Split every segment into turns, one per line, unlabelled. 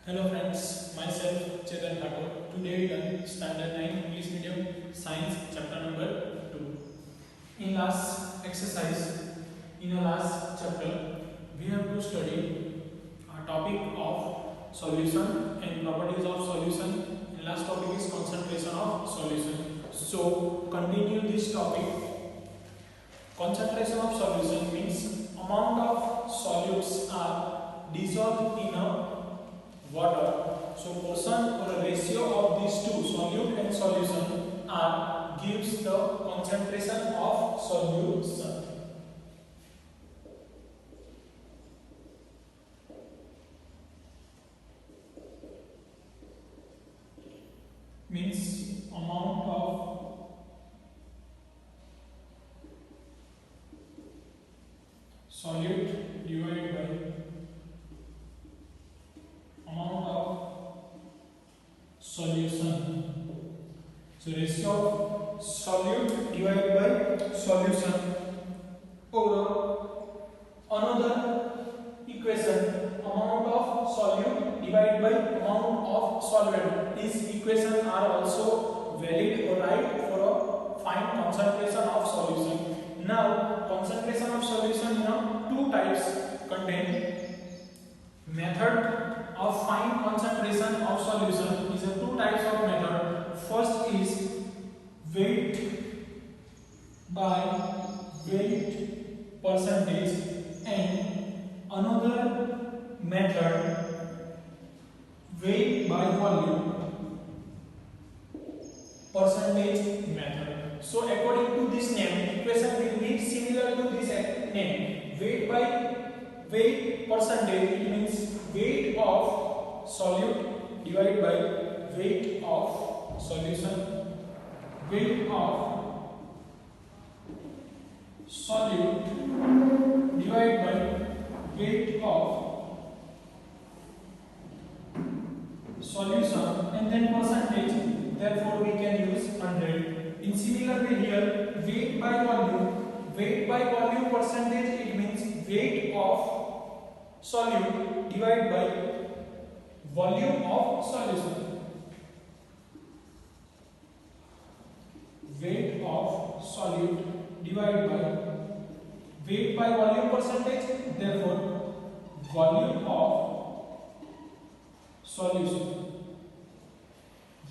Hello friends, myself Chetan Thakur. Today we learn Standard 9 English Medium Science chapter number 2. In last exercise, in the last chapter, we have to study a topic of solution and properties of solution. In last topic is concentration of solution. So continue this topic. Concentration of solution means amount of solutes are dissolved in a water. So portion or a ratio of these two, solute and solution, are gives the concentration of solution. Means amount of solute divided by amount of solution. So ratio of solute divided by solution, or another equation, amount of solute divided by amount of solvent. These equations are also valid or right for a fine concentration of solution. Now concentration of solution two types contain. Method of fine concentration of solution is a two types of method. First is weight by weight percentage, and another method weight by volume percentage method. So according to this name, equation will be similar to this name. Weight by weight percentage, it means weight of solute divided by weight of solution. Weight of solute divided by weight of solution, and then percentage. Therefore we can use 100. In similar way here, weight by volume percentage, it means weight of solute divided by volume of solution. Weight of solute divided by weight by volume percentage, therefore volume of solution.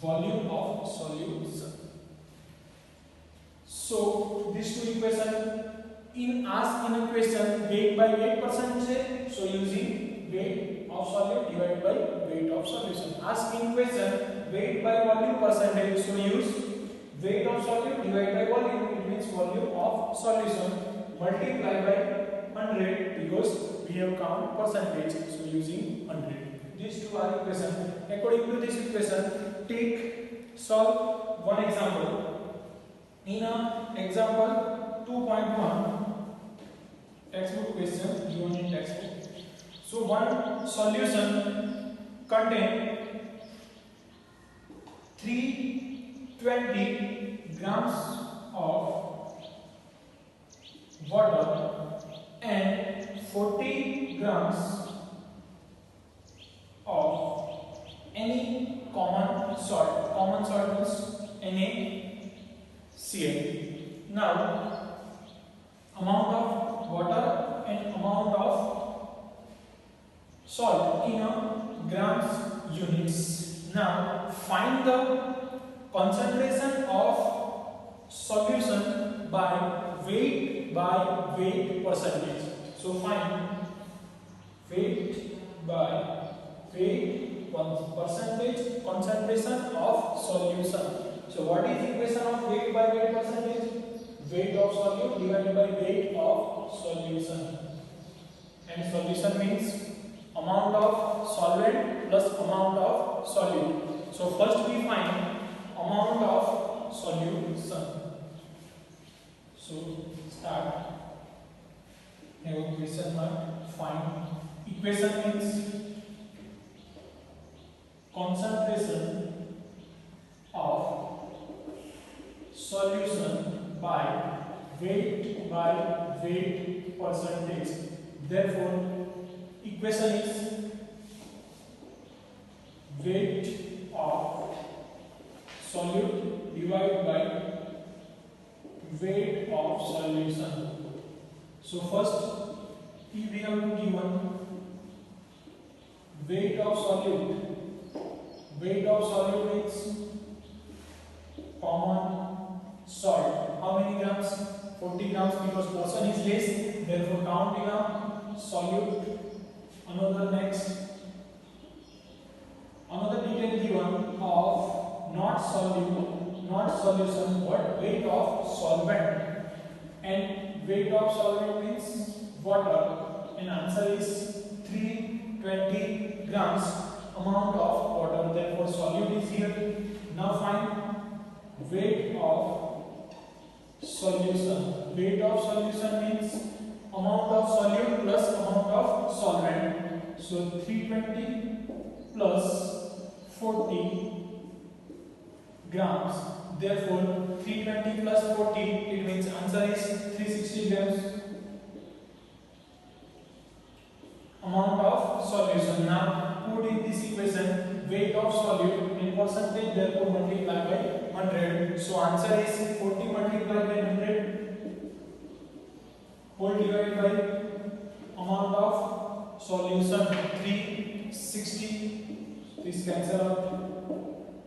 Volume of solution. So these two equations, in ask in a question weight by weight percentage, so using weight of solute divided by weight of solution. Ask in question weight by volume percentage, so use weight of solute divided by volume, it means volume of solution, multiply by 100 because we have count percentage, so using 100. These two are equation. According to this equation, solve one example. In example 2.1, textbook question given in textbook. So one solution contain 320 grams of water and 40 grams of any common salt. Common salt means NaCl. Now amount of water and amount of salt in a grams units. Now find the concentration of solution by weight percentage. So find weight by weight percentage concentration of solution. So what is equation of weight by weight percentage? Weight of solute divided by weight of solution. And solution means amount of solvent plus amount of solute. So first we find amount of solution. So start. Have a question mark. Find. Equation means concentration of solution by weight percentage. Therefore equation is weight of solute divided by weight of solution. So first, if we have given weight of solute means common salt. How many grams? 40 grams, because portion is less, therefore count in a solute. Another detail given of not solution, but weight of solvent, and weight of solvent means water, and answer is 320 grams amount of water, therefore solute is here. Now find weight of solution. Weight of solution means amount of solute plus amount of solvent. So 320 plus 40 grams. Therefore 320 plus 40, it means answer is 360 grams amount of solution. Now put in this equation weight of solute in percentage, therefore multiply by 100. So answer is 40 multiplied by 100 whole divided by amount of solution 360. This cancel out,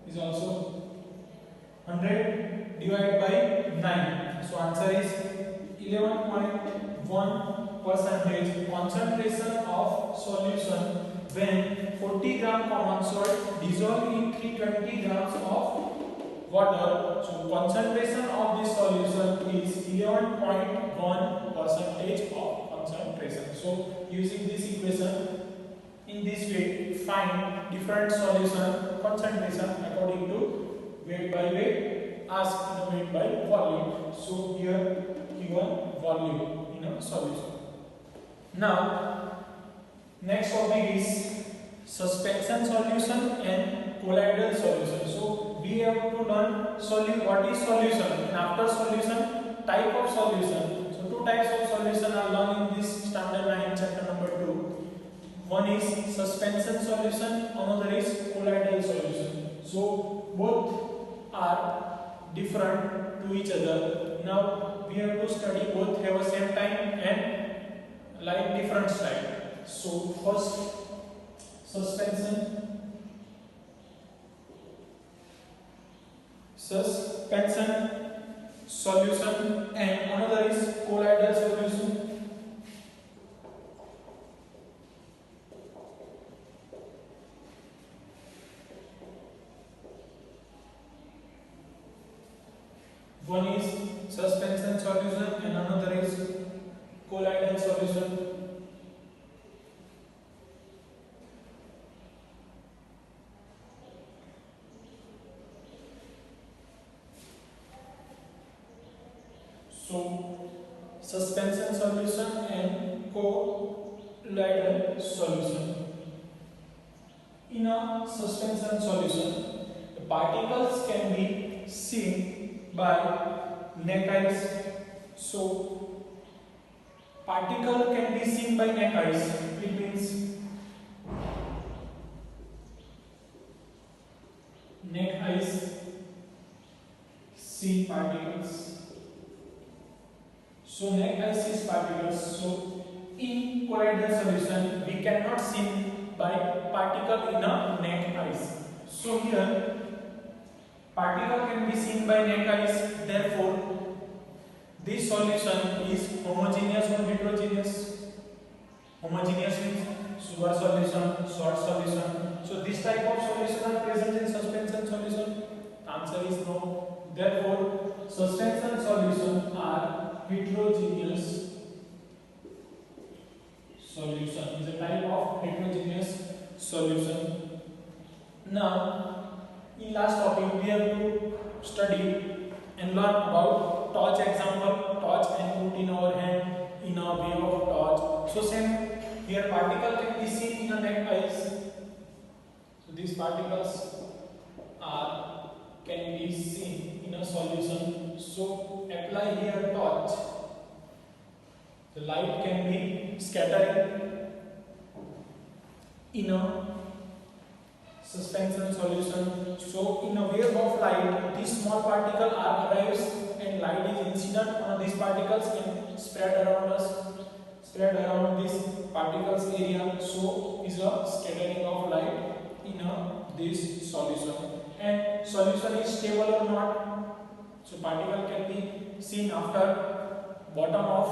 is also 100 divided by 9. So answer is 11.1 percentage concentration of solution when 40 gram common salt dissolved in 320 grams of water. So concentration of this solution is 11.1 percentage of concentration. So using this equation, in this way find different solution concentration according to weight by weight, ask in a weight by volume. So here given volume in a solution. Now next topic is suspension solution and colloidal solution. So we have to learn what is solution, and after solution type of solution. So two types of solution are learned in this standard 9 chapter number 2. One is suspension solution, another is colloidal solution. So both are different to each other. Now we have to study both have a same time and like different style. So first suspension solution and another is colloidal solution. One is suspension solution and another is colloidal solution. So suspension solution and colloidal solution. In a suspension solution, the particles can be seen by naked eyes. So particle can be seen by naked eyes. It means naked eyes see particles. So naked eyes sees particles. So in colloidal solution we cannot see by particle in a naked eyes. So here particle can be seen by naked eyes, therefore this solution is homogeneous or heterogeneous. Homogeneous means sugar solution, salt solution. So this type of solution are present in suspension solution. The answer is no. Therefore suspension solution are heterogeneous solution. Is a type of heterogeneous solution. Now in last topic we have to study and learn about torch example. Torch and put in our hand in a way of torch. So same here particle can be seen in a naked eyes. So these particles can be seen in a solution. So apply here torch. The light can be scattering in a suspension solution. So in a wave of light, this small particle arrives and light is incident on these particles and spread around this particles area. So is a scattering of light in this solution. And solution is stable or not? So particle can be seen after bottom of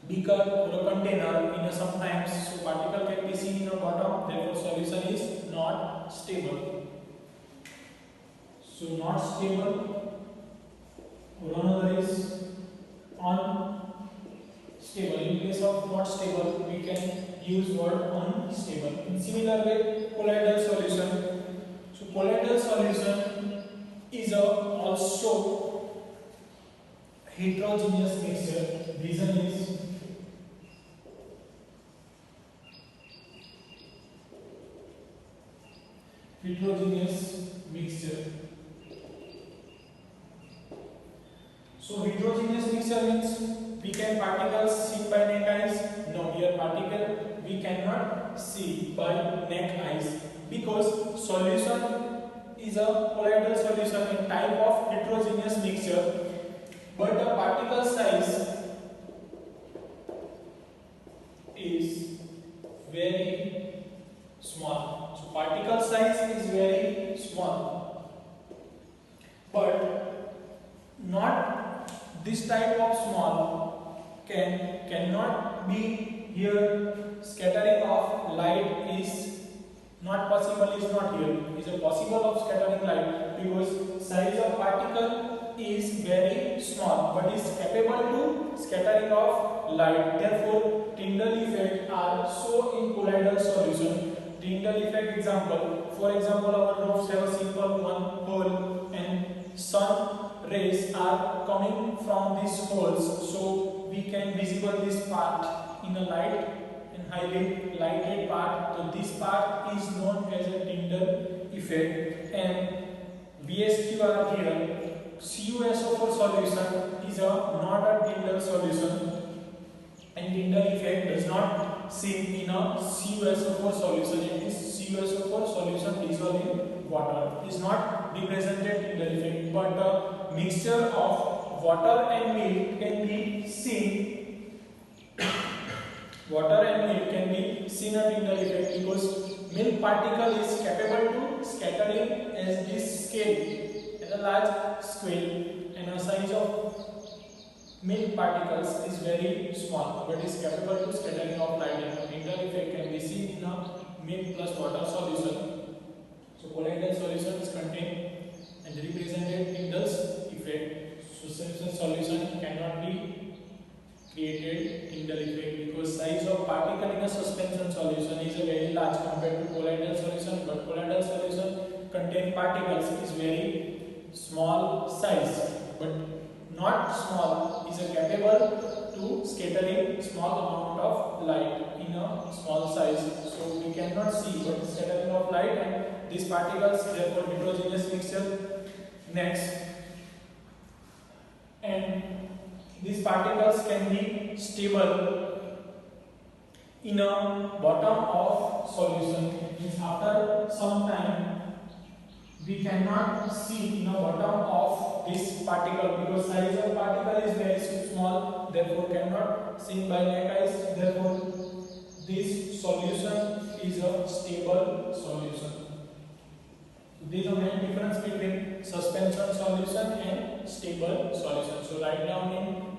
beaker or a container in a sometimes. So particle can be seen in a bottom. Therefore solution is not stable. So not stable. Or another is unstable. In place of not stable, we can use word unstable. In similar way, colloidal solution. So colloidal solution is also heterogeneous mixture. Reason is heterogeneous mixture. So heterogeneous mixture means we can particles see by naked eyes. No, here particle we cannot see by naked eyes because solution is a colloidal solution in type of heterogeneous mixture, but the particle size is very small. So particle size is very small, but not this type of small cannot be here. Scattering of light is not possible, is not here. Is a possible of scattering light because size of particle is very small but is capable to scattering of light. Therefore Tyndall effect are so in colloidal solution. Tyndall effect example, for example, our drops have a simple one hole and sun rays are coming from these holes, so we can visible this part in a light and highly lighted part. So this part is known as a Tyndall effect, and VSQR here CuSO4 solution is not a Tyndall solution, and Tyndall effect does not seen in a CuSO4 solution. It is CuSO4 solution dissolved in water. Is not represented Tyndall effect, but the mixture of water and milk can be seen. Water and milk can be seen a Tyndall effect because milk particle is capable to scattering as this scale, as a large scale, and the size of milk particles is very small but is capable to scattering of light, and the Tyndall effect can be seen in a milk plus water solution. So colloidal solutions contain and represented Tyndall's effect. Suspension solution cannot be created Tyndall effect because size of particle in a suspension solution is a very large compared to colloidal solution, but colloidal solution contain particles is very small size, but not small is capable to scattering small amount of light in a small size. So we cannot see but scattering of light and these particles, therefore heterogeneous mixture. Next, and these particles can be stable in a bottom of solution. Means after some time we cannot see in a bottom of this particle because size of particle is very small, therefore cannot seen by naked eyes. Therefore this solution is a stable solution. There is a main difference between suspension solution and stable solution. So write down in